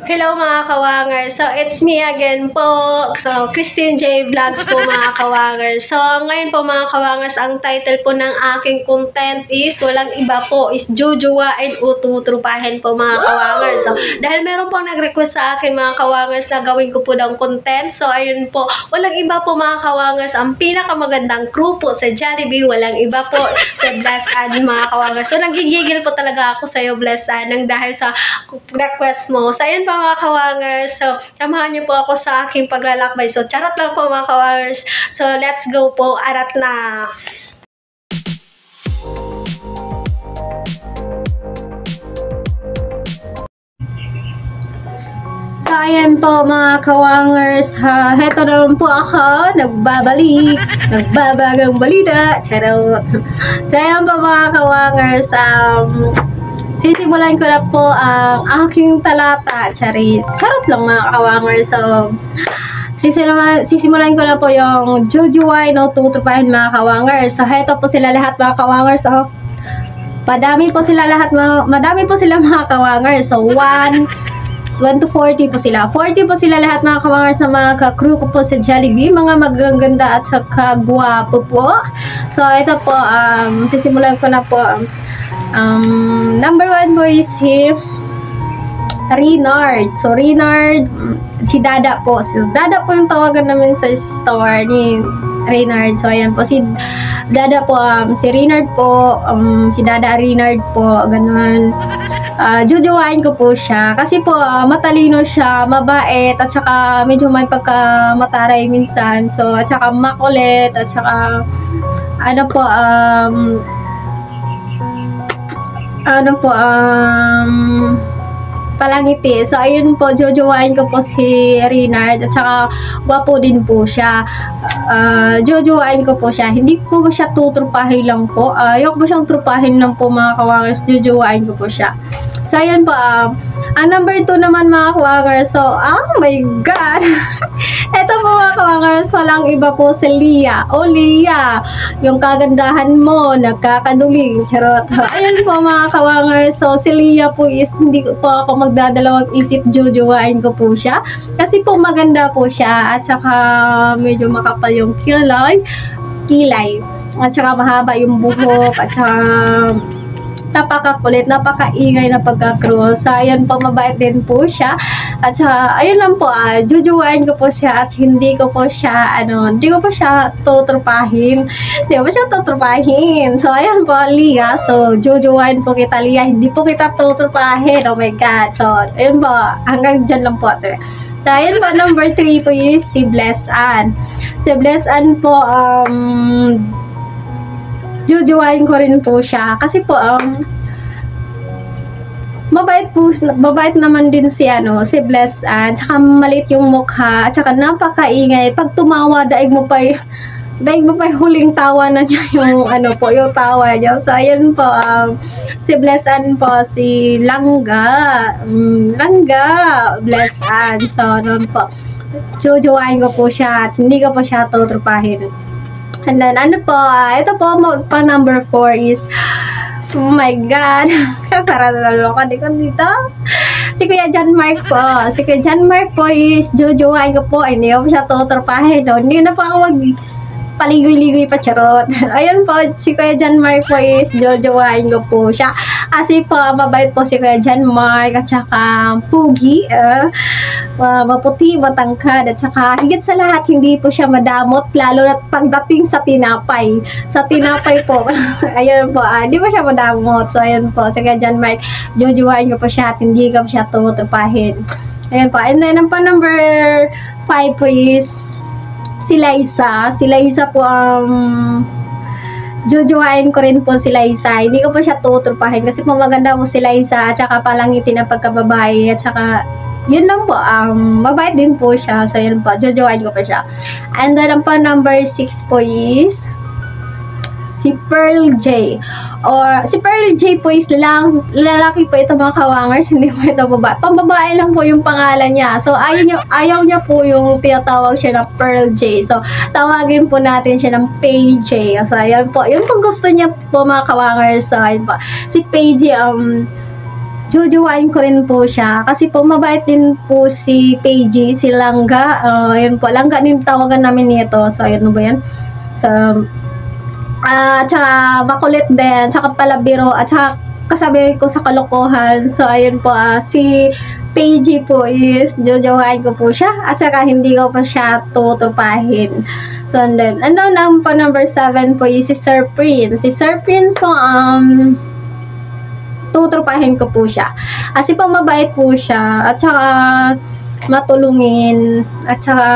Hello mga kawangers. So, it's me again po. So, Christine J. Vlogs po mga kawangers. So, ngayon po mga kawangers, ang title po ng aking content is walang iba po is jujuwain o tutrupahin po mga kawangers. So, dahil meron pong nag-request sa akin mga kawangers na gawin ko po ng content. So, ayun po, walang iba po mga kawangers. Ang pinakamagandang crew po sa Jollibee, walang iba po sa Bless Ann mga kawangers. So, nagigigil po talaga ako sa iyo Bless Ann nang dahil sa request mo. So, ayun po mga kawangers. So, samahan niyo po ako sa aking paglalakbay. So, charot lang po mga kawangers. So, let's go po. Arat na! So, ayan po mga kawangers. Heto naman po ako. Nagbabalik. Nagbabagang balita. Charot. So, ayan po mga kawangers. Sisimulan ko na po ang aking talata. Charot lang mga kawangers. So, sisimulan ko na po yung jujuwain o tutrupahin mga kawangers. So, heto po sila lahat mga kawangers. So, madami po sila mga kawangers. So, 1 to 40 po sila. 40 po sila lahat mga kawangers sa mga ka-crew ko po sa Jollibee. Mga magaganda at saka gwapo po. So, ito po, sisimulan ko na po. Number 1 po is si Reynard. So, Reynard, si Dada po. So, Dada po yung tawagan namin sa store ni Reynard. So, ayan po. Si Dada po, si Reynard po, si Dada Reynard po, ganun. Jujuwain ko po siya. Kasi po, matalino siya, mabait, at saka medyo may pagkamataray minsan. So, at saka makulit, at saka, palangiti. So, ayun po, jujuwain ko po si Reynard at saka gwapo din po siya. Jujuwain ko po siya. Hindi ko po siya tutrupahin lang po. Ayoko po siyang trupahin lang po mga kawangers. Jujuwain ko po siya. So, ayun po, ang number 2 naman mga kawangers. So, oh my God! Ito po mga kawangers, walang iba po si Lia. O Lia, yung kagandahan mo, nagkakaduling. Charot. Ayun po mga kawangers. So, si Lia po is hindi po ako magdadalawang isip, jujuwain ko po siya. Kasi po maganda po siya at saka medyo makapal yung kilay. At saka mahaba yung buhok at saka napakakulit, napakaingay na pagka-crew. So, ayan po, mabait din po siya. At saka, ayun lang po, jujuwain ko po siya at hindi ko po siya, hindi ko po siya tutrupahin. So, ayan po, Lia. So, jujuwain po kita, Lia. Hindi po kita tutrupahin. Oh my God. So, ayun po, hanggang dyan lang po. So, ayun po, number 3 po is si Bless Ann. Si Bless Ann po, jujuwain ko rin po siya kasi po mabait naman din si Bless Ann, tsaka maliit yung mukha at saka napakaingay. Pag tumawa, daig mo pa yung huling tawa na niya yung yung tawa niya. So ayan po, si Bless Ann po, si Langga Bless Ann. So noon po, jujuwain ko po siya at hindi ko po siya tutrupahin. And then, ito po, pa number 4 is, oh my God, para naloloka ko dito. Si Kuya John Mark po. Si Kuya John Mark po is, jujuwain ko po, hindi ko siya tuturpahin. Hindi na po ako paligoy-ligoy pa, charot. Ayun po, si Kuya John Mark po is, jujuwain ko po siya. Kasi po, mabait po si Kuya John Mark, at saka pugi, maputi, matangkad, at saka higit sa lahat, hindi po siya madamot, lalo na pagdating sa tinapay. Sa tinapay po, ayun po, hindi po siya madamot. So, ayun po, si Kuya John Mark, jujuwain ko po siya at hindi ko siya tutupahin. Ayun po, and then, ang pa number 5 po is, si Liza. Si Liza po, jujuwain ko rin po si Liza. Hindi ko po siya tutrupahin kasi po maganda po si Liza at saka palangiti na pagkababae at saka yun lang po, mabait din po siya. So yun po, jujuwain ko po siya. And then ang pa number 6 po is si Pearl J. Or si Pearl J po is lalaki po ito mga kawangers, hindi po ito babae. Pambabae lang po yung pangalan niya. So ayaw niya po yung tinatawag siya na Pearl J. So tawagin po natin siya ng PJ. So ayan po, yun po gusto niya po mga kawangers. So ayun po, si PJ jojowain ko rin po siya. Kasi po, mabait din po si Paige, si Langga. Yun po, Langga din tawagan namin nito. So, ayun ba yan? So, tsaka makulit din, tsaka palabiro, at tsaka kasabi ko sa kalokohan. So, ayun po, si Paige po is jojowain ko po siya, at tsaka hindi ko pa siya tutupahin. So, and then ang pa number 7 po is si Sir Prince. Si Sir Prince po, tutupahin ko po siya. Kasi po mabait po siya, at saka matulungin, at saka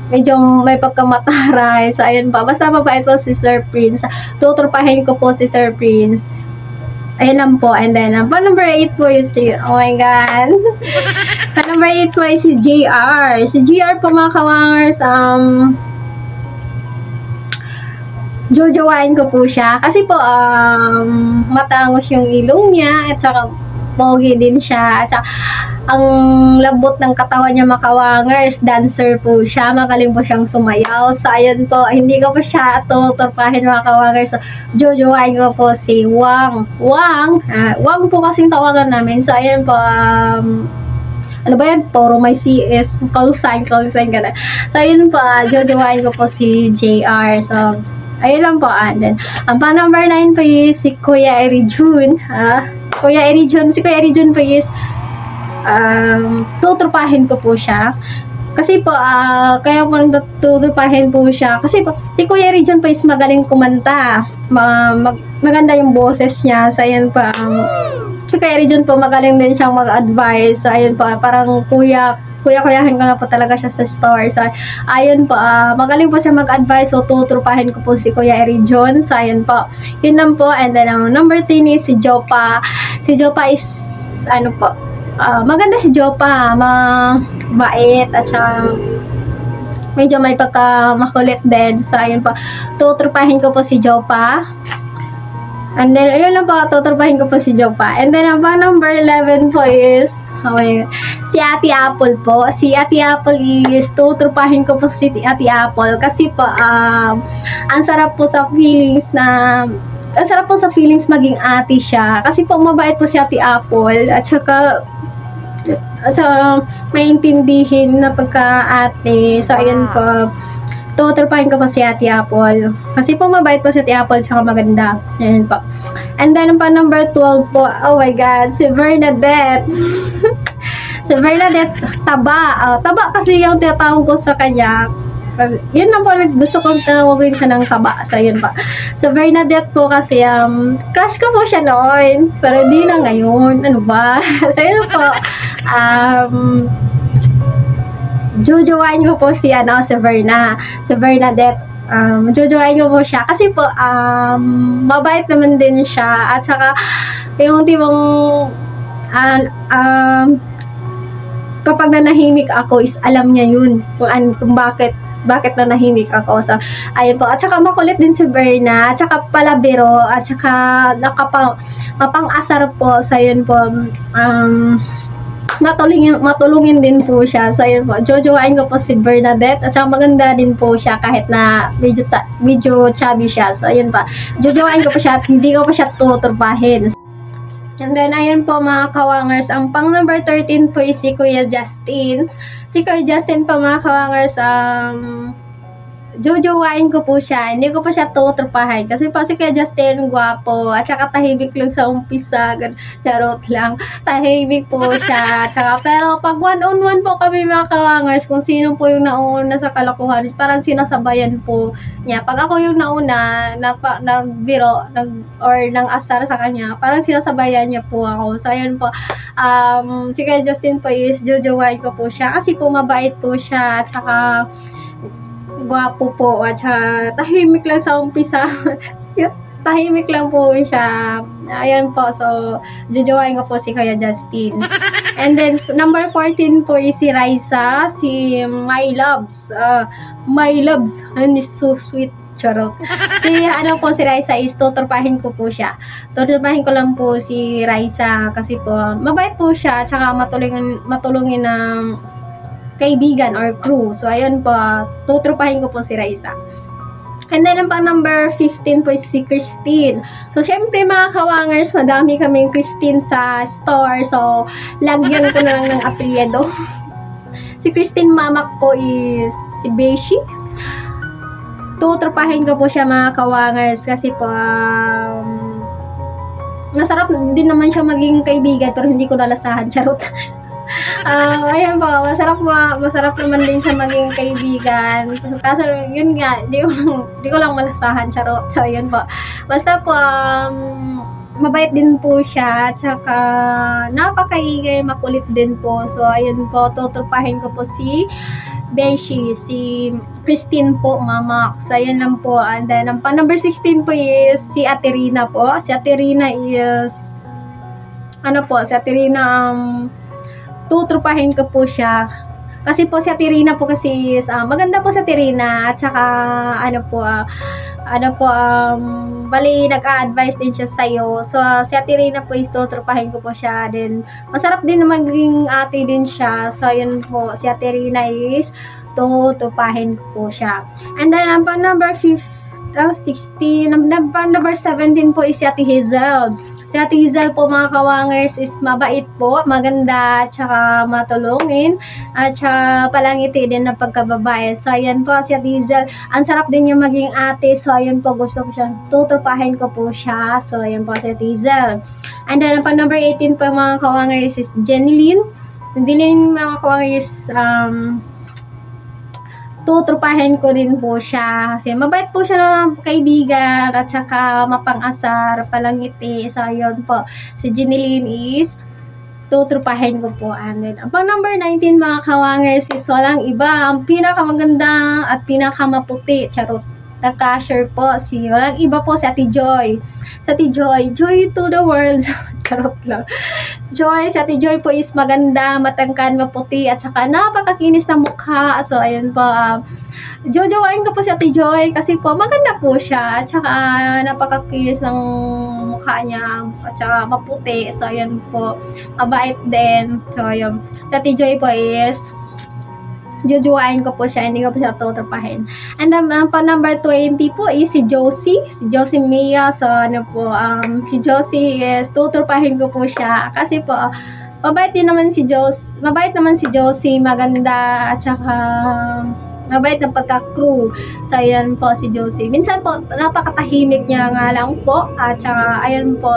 medyo may pagkamataray. So, ayun pa. Basta mabait po si Sir Prince. Tutupahin ko po si Sir Prince. Ayun lang po. And then, pa number 8 po is si, oh my God. Pa number 8 po is si JR. Si JR po mga kawangers, jojowain ko po siya. Kasi po, matangos yung ilong niya, at saka pogi din siya, at saka ang lambot ng katawan niya makawangers, dancer po siya, magaling po siyang sumayaw. So, ayun po, hindi ko po siya tuturpahin mga kawangers. So, jojowain ko po si Wang. Wang po kasing tawagan namin. So, ayun po, ano ba yan? Puro may CS, call sign ka na. So, ayun po, jojowain ko po si JR. So, ayun lang po. And then, ang pa number 9 po is si Kuya Erijun. Si Kuya Erijun po is tutupahin ko po siya. Kasi po, kaya po tutupahin po siya. Kasi po, si Kuya Erijun po is magaling kumanta. Maganda yung boses niya. So, ayun po, si Kuya Erijun po magaling din siyang mag-advise. So, ayun po, parang kuyahin ko na po talaga siya sa store. So, ayun po, magaling po siya mag-advise. So, tutrupahin ko po si Kuya Erijun. So, ayun po. Yun lang po. And then, number 10 is si Jopa. Si Jopa is, ano po, maganda si Jopa. Mabait. At saka, medyo may pagka-makulit din. So, ayun po. Tutrupahin ko po si Jopa. And then, ayun lang po. Tutrupahin ko po si Jopa. And then, ang number 11 po is, okay, si Ate Apple po. Si Ate Apple is tutrupahin ko po si Ate Apple kasi po ang sarap po sa feelings maging ate siya. Kasi po mabait po si Ate Apple, at saka maintindihin na pagka-ate. So, ayun po. Tutrupahin ko po si Ate Apple. Kasi po mabait po si Ate Apple, tsaka maganda. Ayan po. And then, pa number 12 po, oh my God, si Bernadette. Si Bernadette, taba. Taba kasi yung tinatawag ko sa kanya. Yun lang po, gusto kong tawagin siya ng taba. So, yun pa. So, Bernadette po kasi, crush ko po siya noon. Pero di na ngayon. Ano ba? So, yun po. Jojowain ko po si Bernadette. Jojowain ko po siya kasi po mabait naman din siya, at saka yung tipong kapag nanahimik ako is alam niya yun kung bakit nanahimik ako. So, ayun po. At saka makulit din si Berna, at saka palabiro, at saka mapang-asar po. So, ayun po. Matulungin din po siya. So, ayun po. Jojowain ko po si Bernadette, at saka maganda din po siya kahit na medyo chubby siya. So, ayun pa. Jojowain ko po siya, at hindi ko pa siya tuturpahin. And then, ayun po mga kawangers. Ang pang number 13 po is si Kuya Justin. Si Kuya Justin po mga kawangers, jojowain ko po siya. Hindi ko pa siya tuturpahin. Kasi po si Kuya Justin, gwapo. At saka tahimik lang sa umpisa. Charot lang. Tahimik po siya. Tsaka, pero pag one-on-one po kami mga kawangers, kung sino po yung nauna sa kalokohan, parang sinasabayan po niya. Pag ako yung nauna, nagbiro, or nang asar sa kanya, parang sinasabayan niya po ako. So, ayun po. Si Kuya Justin po is jojowain ko po siya. Kasi po mabait po siya. At saka, gwapo po, at tahimik lang sa umpisa. Tahimik lang po siya. Ayan po. So, jojowain ko po si Kuya Justin. And then, number 14 po is si Raisa, si My Loves. My Loves. And is so sweet. Charot. Si Raisa is tuturpahin ko po siya. Tuturpahin ko lang po si Raisa kasi po, mabait po siya, at saka matulungin ng kaibigan or crew. So, ayun po, tutrupahin ko po si Raisa. And then, ang pang number 15 po is si Christine. So, syempre mga kawangers, madami kaming Christine sa store. So, lagyan ko na lang ng apelyido. Si Christine Mamak po is si Beshi. Tutropahin ko po siya mga kawangers kasi po, masarap din naman siya maging kaibigan pero hindi ko nalasahan. Charot. Ayan po, masarap naman din siya maging kaibigan. Kaso, yun nga, di ko lang malasahan, charot. So, yun po. Basta po, mabait din po siya, tsaka napakaingay, makulit din po. So, ayun po, tutupahin ko po si Beshi, si Christine po, Mama. So, ayun lang po. And then, ang number 16 po is si Ate Rina po. Si Ate Rina is, si Ate Rina, tutupahin ko po siya. Kasi po si Ate Rina po kasi is, maganda po si Ate Rina. At saka, bali, nag-a-advise din siya sa'yo. So, si Ate Rina po is tutupahin ko po siya. Then, masarap din naman maging ate din siya. So, yun po, si Ate Rina is tutupahin ko po siya. And then, ang number 16, number 17 po is si Ate Hazel. Si Ate Hazel po mga kawangers is mabait po, maganda, tsaka matulungin, at tsaka palangiti din na pagkababae. So, ayan po si Ate Hazel. Ang sarap din yung maging ate. So, ayan po, gusto ko siya. Tutupahin ko po siya. So, ayan po si Ate Hazel. And then, ang number 18 po mga kawangers is Jeneline. Jeneline mga kawangers, tutupahin ko rin po siya kasi mabait po siya ng kaibigan at saka mapang-asar, palangiti. So, ayun po. Si Jeneline is tutupahin ko po. And then, ang number 19 mga kawangers is walang iba. Ang pinakamaganda at pinakamaputi. Charot. Nag-cashier po. Walang iba po si Ate Joy. Si Ate Joy. Joy to the world. Charot lang. Joy, si Ate Joy po is maganda, matangkad, maputi, at saka napakakinis na mukha. So, ayun po. Jojowain ko po si Ate Joy kasi po maganda po siya. At saka napakakinis ng mukha niya. At saka maputi. So, ayun po. Mabait din. So, ayun. Si Ate Joy po is jujuwain ko po siya, hindi ko po siya tutupahin. And then, number 20 po is si Josie. Si Josie Mia. So, si Josie is tutupahin ko po siya. Kasi po, mabait naman si Josie, maganda, at saka mabait na pagka-crew. So, ayan po si Josie. Minsan po, napakatahimik niya nga lang po. At saka, ayan po,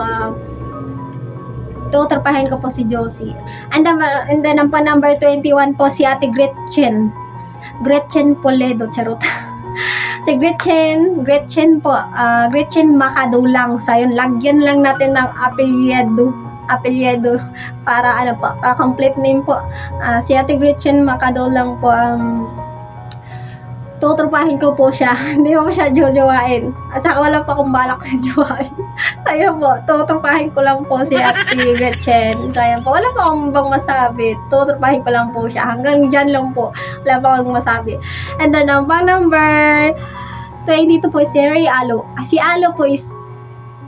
tutupahin ko po si Josie. And then, ang number 21 po si Ate Gretchen. Gretchen Poledo, charot. Si Gretchen po, Gretchen Makadulang. So, yun, lagyan lang natin ng apelyido para, para complete name po. Si Ate Gretchen Makadulang po, tutupahin ko po siya. Hindi ko siya jojowain. At saka wala pa akong balak na jowain. Ayun po, tutupahin ko lang po si Ate Gretchen. So, ayun po, wala pa akong bang masabi. Tutupahin ko lang po siya. Hanggang dyan lang po. Wala pa akong masabi. And then, ang number 22 po si Ray Alo. Si Alo po is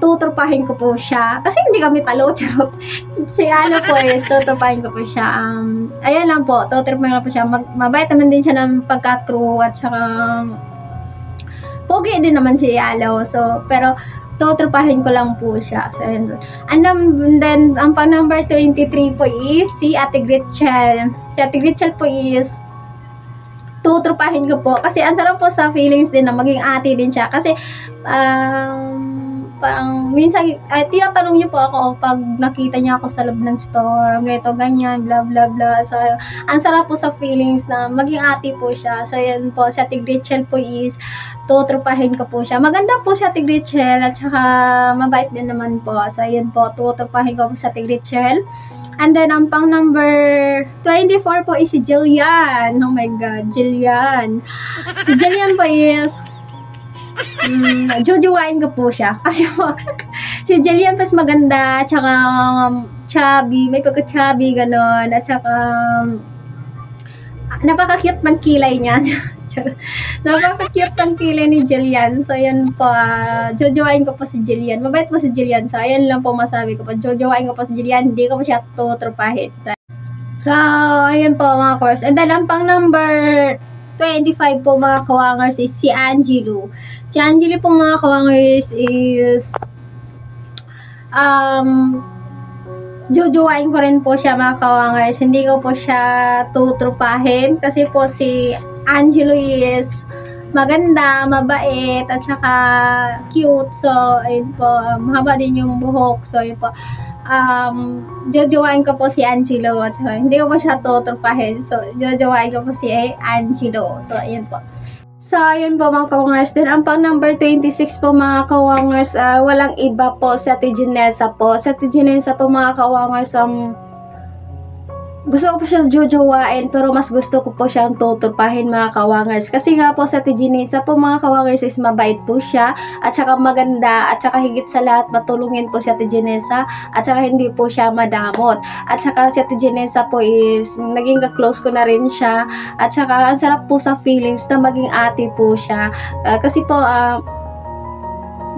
tutupahin ko po siya. Kasi hindi kami talo, charot. Si Alo po is tutupahin ko po siya. Ayan lang po, tutupahin ko po siya. Mabait naman din siya ng pagka-crew at saka pogi din naman si Alo. So, pero tutupahin ko lang po siya. So, and then, ang number 23 po is si Ate Gretchen. Si Ate Gretchen po is tutupahin ko po. Kasi ang sarap po sa feelings din na maging ate din siya. Kasi, parang minsan, tinatanong niyo po ako pag nakita niya ako sa loob ng store, ganito, ganyan, blah, blah, blah. So, ang sarap po sa feelings na maging ate po siya. So, yan po, si Ate Gretchen po is tutupahin ko po siya. Maganda po si Ate Gretchen at saka mabait din naman po. So, yan po, tutupahin ko po si Ate Gretchen. And then, ang number 24 po is si Jillian. Oh my God, Jillian. Si Jillian po is jojowain ko po siya. Kasi po, si Jillian pas maganda, tsaka chubby, may pagka-chubby, gano'n, at tsaka napaka-cute ng kilay niya. Napaka-cute ng kilay ni Jillian. So, yan po, jojowain ko po si Jillian. Mabait po si Jillian. So, ayan lang po masabi ko po. Jojowain ko po si Jillian. Hindi ko po siya tutupahin. So, ayan po mga course. And then, ang number 25 po mga kawangers is si Angelo. Si Angelo po mga kawangers is jujuwain ko rin po siya mga kawangers. Hindi ko po siya tutrupahin kasi po si Angelo is maganda, mabait, at saka cute. So, ayun po, mahaba din yung buhok. So, ayun po, jojowain ko po si Angelo. At saka, hindi ko po siya tutrupahin. So, jojowain ko po si Angelo. So, ayun po. So, ayun po mga kawangers. Then, ang pang number 26 po mga kawangers, walang iba po sa Ate Janessa po. Sa Ate Janessa po mga kawangers, gusto ko po siyang jojowain, pero mas gusto ko po siyang tutupahin mga kawangers. Kasi nga po sa Ate Janessa po mga kawangers is mabait po siya, at saka maganda, at saka higit sa lahat matulungin po si Ate Janessa, at saka hindi po siya madamot. At saka si Ate Janessa po is naging ka-close ko na rin siya, at saka ang sarap po sa feelings na maging ate po siya. Kasi po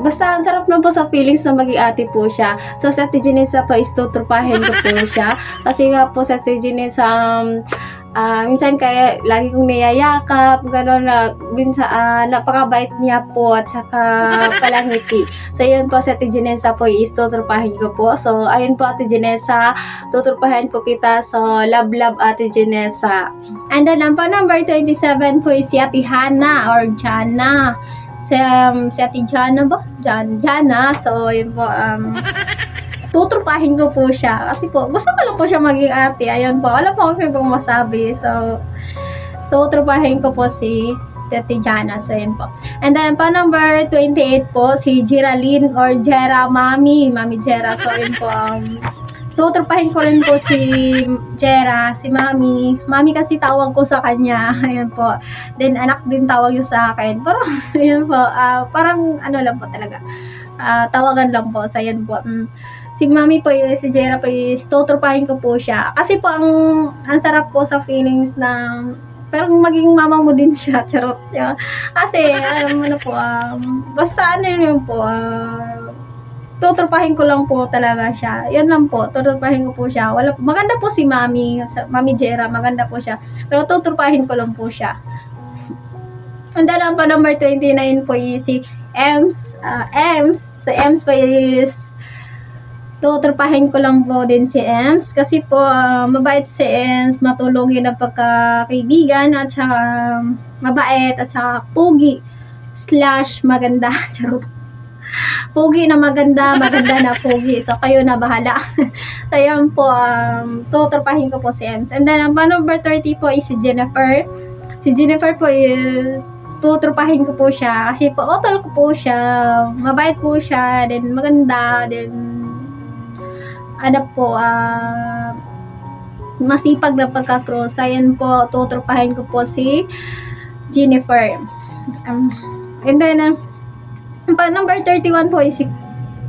basta ang sarap lang po sa feelings na maging ate po siya. So sa Ate Janessa po is tutrupahin ko po siya. Kasi nga po sa Ate Janessa minsan kaya lagi kong niyayakap, gano'n na minsan napakabait niya po, at saka palangiti. So yun po sa Ate Janessa po is tutrupahin ko po. So ayun po Ate Janessa, tutrupahin po kita. So love Ate Janessa. And then ang pa number 27 po is si Ate Hana or Jana. Si Ate Jana ba? Jana. So, yun po, tutrupahin ko po siya. Kasi po, gusto ko lang po siya maging ate. Ayun po, wala po akong masabi. So, tutrupahin ko po si Ate Jana. So, yun po. And then, pa number 28 po, si Geraldine or Jera Mami. Mami Jera. So, yun po, tutrupahin ko rin po si Jera, si Mami. Mami kasi tawag ko sa kanya. Ayan po. Then, anak din tawag yun sa akin. Pero, ayan po. Parang, ano lang po talaga. Tawagan lang po. So, ayan po. Si Mami po, si Jera po, tutrupahin ko po siya. Kasi po, ang sarap po sa feelings na parang maging mama mo din siya. Charot. Kasi, ano po, basta ano yun po, tutrupahin ko lang po talaga siya. Yan lang po, tutrupahin ko po siya. Maganda po si Mami, Mami Jera, maganda po siya. Pero tutrupahin ko lang po siya. And then, ang pa number 29 po is si Ems. Si Ems po is tutrupahin ko lang po din si Ems. Kasi po, mabait si Ems, matulungin ang pagkakaibigan, at saka mabait, at saka pugi / maganda. Charot. Pogi na maganda na pogi. So, kayo na bahala. So, yan po, tutrupahin ko po si Ems. And then, ang number 30 po is si Jennifer. Si Jennifer po is tutrupahin ko po siya. Kasi po, otol ko po siya. Mabait po siya. Then, maganda. Then, ano po, masipag na pagka-cross. Ayan po, tutrupahin ko po si Jennifer. And then, number 31 po is si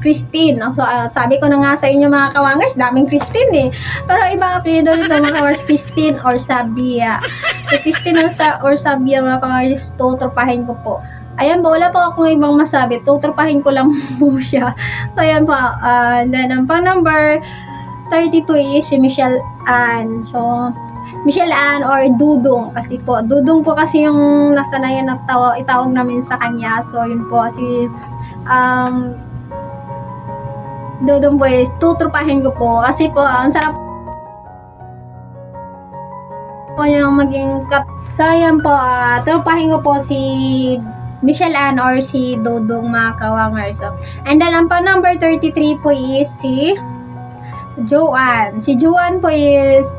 Christine. So, sabi ko na nga sa inyo mga kawangers, daming Christine eh. Pero iba apelido nito mga kawangers, Christine or Sabia. So, Christine or Sabia mga kawangers, tutrupahin ko po. Ayan po, wala po akong ibang masabi. Tutrupahin ko lang po siya. So, ayan po. Then, ang pang number 32 is si Michelle Ann. So, Michelle Ann or Dudong. Kasi po, Dudong po kasi yung nasanayan na itawag namin sa kanya. So, yun po. Si Dudong po is tutrupahin ko po. Kasi po, ang sarap po yung maging So, yan po. Trupahin ko po si Michelle Ann or si Dudong mga kawangers. So, and then, ang pa number 33 po is si Joanne. Si Joanne po is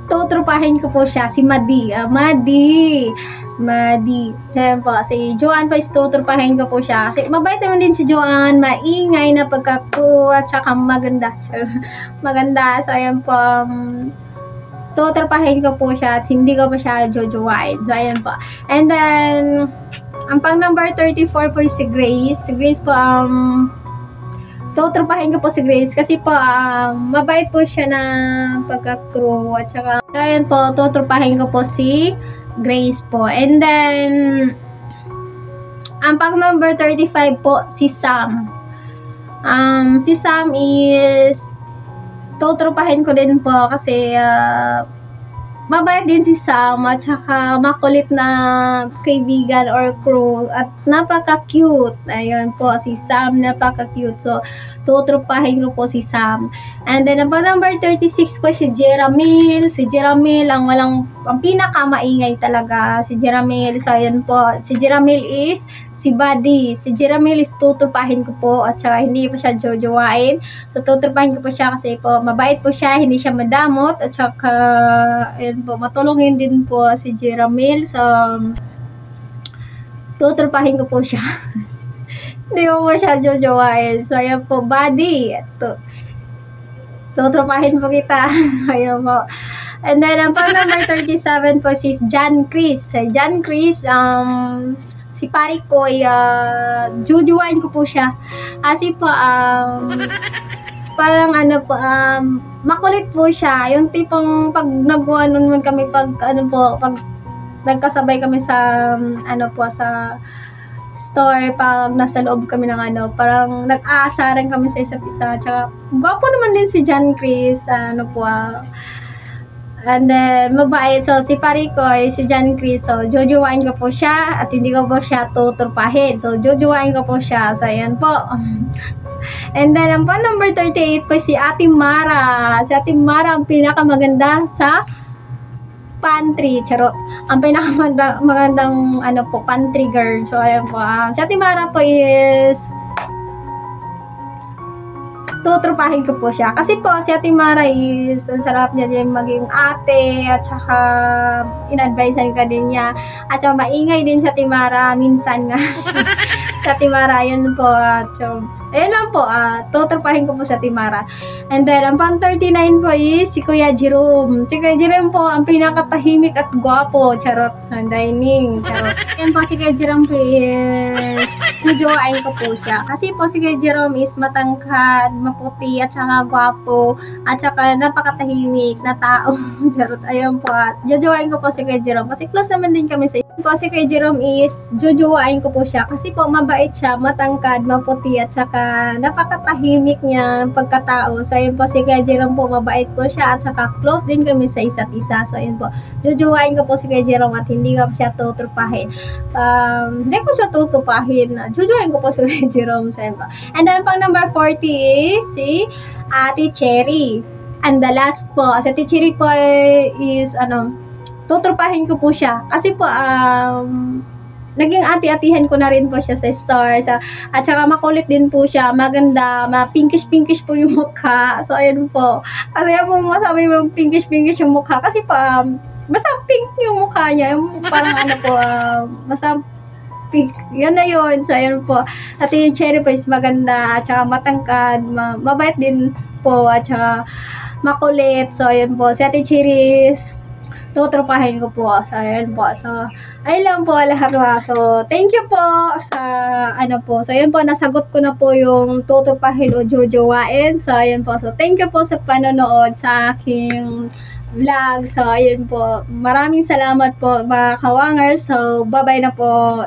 tutrupahin ko po siya, si Madi. Ayan po, si Joanne po is tutrupahin ko po siya. Kasi mabait naman din si Joanne, maingay na pagka-crew, at saka maganda. Maganda. So, ayan po, tutrupahin ko po siya, at hindi ko pa siya jojowain. So, ayan po. And then, ang pang number 34 po is si Grace. Si Grace po, tutrupahin ko po si Grace kasi po mabait po siya na pagka-crew, at saka ayan po, tutrupahin ko po si Grace po. And then ang pang number 35 po si Sam. Si Sam is tutrupahin ko din po kasi mabait din si Sam at saka makulit na kaibigan or crew at napaka-cute. Ayun po, si Sam napaka-cute. So, tutrupahin ko po si Sam. And then, ang number 36 po si Jeramil. Si Jeramil ang pinaka-maingay talaga. Si Jeramil. So, ayun po. Si Jeramil is si Buddy. Si Jeramil is tutrupahin ko po at saka hindi po siya jojowain. So, tutrupahin ko po siya kasi po mabait po siya. Hindi siya madamot at saka ayun po, matulungin din po si Jeramil. So, tutrupahin ko po siya. Hindi ko po siya jojowain. So, ayan po, Buddy. Tutrupahin po kita. Ayan po. And then, ang number 37 po si John Chris. John Chris, si pari ko, jujuwain ko po siya. Kasi po, parang makulit po siya. Yung tipong pag nagbuwan naman kami, pag nagkasabay kami sa, sa store, pag nasa loob kami ng parang nag-aasaran kami sa isa't isa. Tsaka, gwapo naman din si John Chris, and then, mabait. So, si pari ko ay si John Chris. So, jojowain ko po siya at hindi ko po siya tutrupahin. So, jojowain ko po siya. So, ayan po. And then, ang number 38 po si Ate Mara. Si Ate Mara ang pinakamaganda sa pantry. Charot. Ang pinakamagandang pantry girl. So, ayan po. Si Ate Mara po is tutrupahin ko po siya. Kasi po, si Ate Mara is, ang sarap niya din maging ate, at saka, in-advisean ka din niya. At saka, maingay din si Ate Mara, minsan nga. Sa Ate Mara, yun po. So, ayun lang po, tutrupahin ko po sa Ate Mara. And then, ang 39 po is si Kuya Jerome. Si Kuya Jerome po, ang pinakatahimik at gwapo. Charot. Ang dining. Charot. Yan po, si Kuya Jerome po is sujoain ko po siya. Kasi po, si Kuya Jerome is matangkad, maputi, at saka gwapo, at saka napakatahimik na tao. Charot. Ayun po. Jojoain ko po si Kuya Jerome. Kasi close naman din kami sa po, si Kuya Jerome is jojoain ko po siya. Kasi po, mabait siya, matangkad, maputi, at saka napakatahimik niya pagkatao. So, ayun po, si Kuya Jerome po, mabait po siya, at saka close din kami sa isa't isa. So, ayun po, jojoain ko po si Kuya Jerome at hindi ko siya tutrupahin. Hindi ko siya tutrupahin. Jojoain ko po si Kuya Jerome. So, ayun po. And then, pang number 40 is si Ate Cherry. And the last po, si Ate Cherry po is, tutrupahin ko po siya. Kasi po, naging ati-atihan ko na rin po siya sa stars. At saka makulit din po siya. Maganda. Pinkish-pinkish po yung mukha. So, ayun po. Kasi po masabi mo pinkish-pinkish yung mukha. Kasi po, basta pink yung mukha niya. Yung parang basta pink. Yan na yun. So, ayun po. At yung Cherry po is maganda. At saka matangkad. Mabait din po. At saka makulit. So, ayun po. Si Ate Cherry is tutrupahin ko po. So, ayun po. So, ayun lang po lahat mga. So, thank you po sa po. So, ayun po. Nasagot ko na po yung tutrupahin o jojowain. So, ayun po. So, thank you po sa panonood sa aking vlog. So, ayun po. Maraming salamat po mga kawangers. So, bye-bye na po.